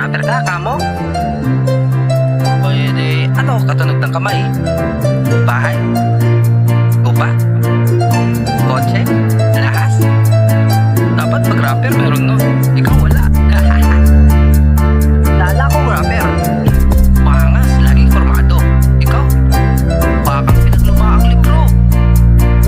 Rapper ka, kamo? O edi, ano, katunog ng kamay? Bahay? Lupa? Kotse? Lahas? Dapat pag rapper meron nun. Ikaw wala. Lala kong rapper. Pangas, laging formado. Ikaw? Bakang pinaglumaang libro.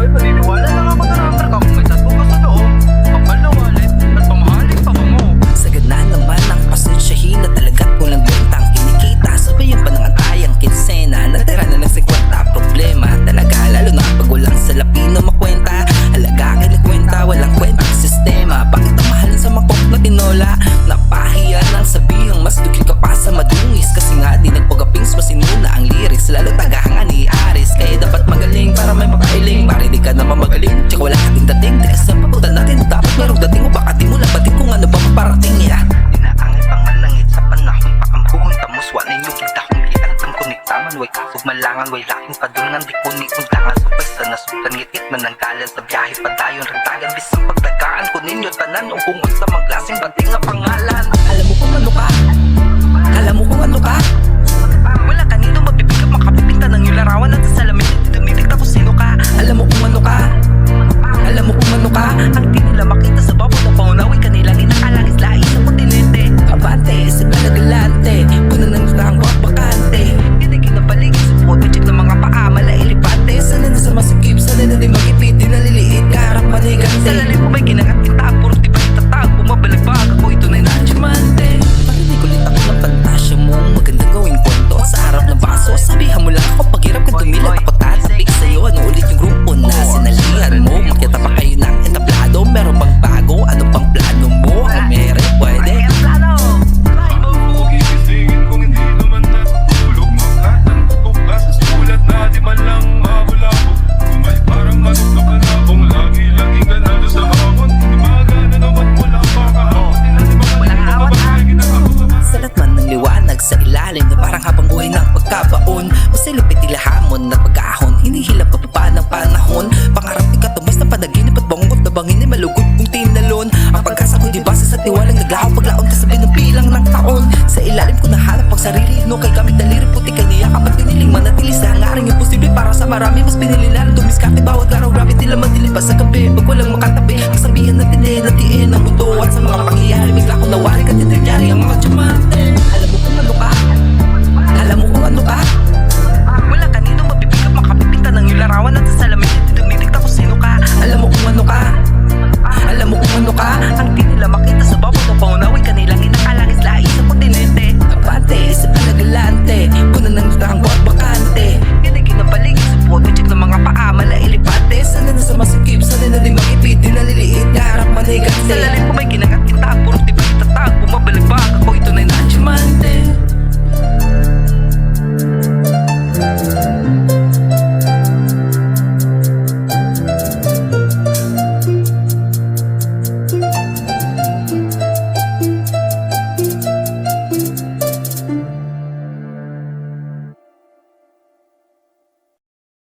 Ay, paniniwala lang ako na rapper ka kung may tattoo ka sa noo. Kapal na wallet at pamahaling pa mo. Sagad na naman ang pasensyahin na talaga't walang bentang kinikita. Sabayan pa ng antayang kinsena. Natira na ng 50 problema talaga. Lalo na pag walang salapi na makwenta. Halaga kinikwenta, walang kwentang sistema. Bakit ang mahalin sa mangkok na tinola? Napahiya ng sabihang mas dugil ka pa sa madungis. Kasi nga di nagpagapings masinuna ang lyrics. Lalo tagahanga ni Aris. Kaya dapat magaling para may makailing. Pare di ka naman magaling, tsaka wala kating dating. Di kasi ang pagutan natin dapat merong dating. O baka di mo labatin kung ano ba maparating ya. Inaangit pang manangit sa panahon. Pakampuhon tamos, wala yung kita kung kita ng kunigtaman. Way kasog malangan, way laking padungan. Di kuni-undangan, supay sa nasutan. Ngitit mananggalan sa biyahe padayon. Ragdagan, bisang pagdagaan ko ninyo tanan. O kung sa mga klaseng bating na pangalan. Alam mo kung ano ka? Alam mo kung ano ka? Wala kanino mabibigap makapipinta ng yung larawan at sa salamin. Tumitik na kung sino ka. Alam mo kung ano ka? Alam mo kung ano ka? Ang di nila makita sa babo na pangunawi kanilang inakalangis lahi sa kontinente. Abante, sa galagalante. Puno ng ang bakante. Hindi kinapaligid sa photocheck ng mga paa malailipante. Sana na sa masikip, sana na di magipit. Di naliliit, karap Sa manigante. lalim ko may ginagat kita, puro di ba itatag. Bumabalagbag ako ito na Diamante. Parinig ulit ako ng pantasya mo. Magandang gawing kwento sa harap ng baso. Sabihan mo lang ako pag hirap ka dumilat. Ako tatapik sa'yo. Ano ulit yung grupo na sinalihan mo? Makita pa kayo ng entablado. Meron bang bago? Ano pang plano mo? Ang meron pwede. ang plano. Gigisingin kung hindi naman natutulog. Magkatang ka sa sulat na di man lang mabulabog. Kung may parang manok na panabong, lagi laging ganado sa hamon. Di magana naman wala makahapon. Walang awat, ha? Salat man ng liwanag sa ilalim na parang habang buhay ng pagkabaon. Masilipit ilahamon na pag-ahon. Hinihilap pa pa ng panahon. Pangarap ni katumis na panaginip at bangungot na bangin ay malugod kung tinalon. Ang pag-asa ko di base sa tiwalang naglaho. Paglaon ka sa binubilang ng taon. Sa ilalim ko nahanap ang sarili. No kay gamit daliri puti kay niyakap at piniling manatili sa hangaring yung posible para sa marami. Mas pinililan dumiskapit bawat araw. Grabe tila madilim pa sa gabi. Pag walang makatabi, kasabihan natin din natiin ang mundo. At sa mga pangyayari bigla ko nawari ka tinyari ang mga diamante. Alam mo kung ano ka? Alam mo kung ano ka? Wala kanino mabibigap makapipinta ng yung larawan at sa salamin. Tumitik na kung sino ka. Alam mo kung ano ka? Alam mo kung ano ka? Ang di nila makita sa babo na pangunawi kanilang inakalangis lahi sa kontinente. Abante, sa palagalante. Puno ng ang bakante. Hindi kinapaligid sa photocheck ng mga paa malailipante. Sana na sa masikip, sana na di makipit. Di naliliit, harap manigante. Sa lalim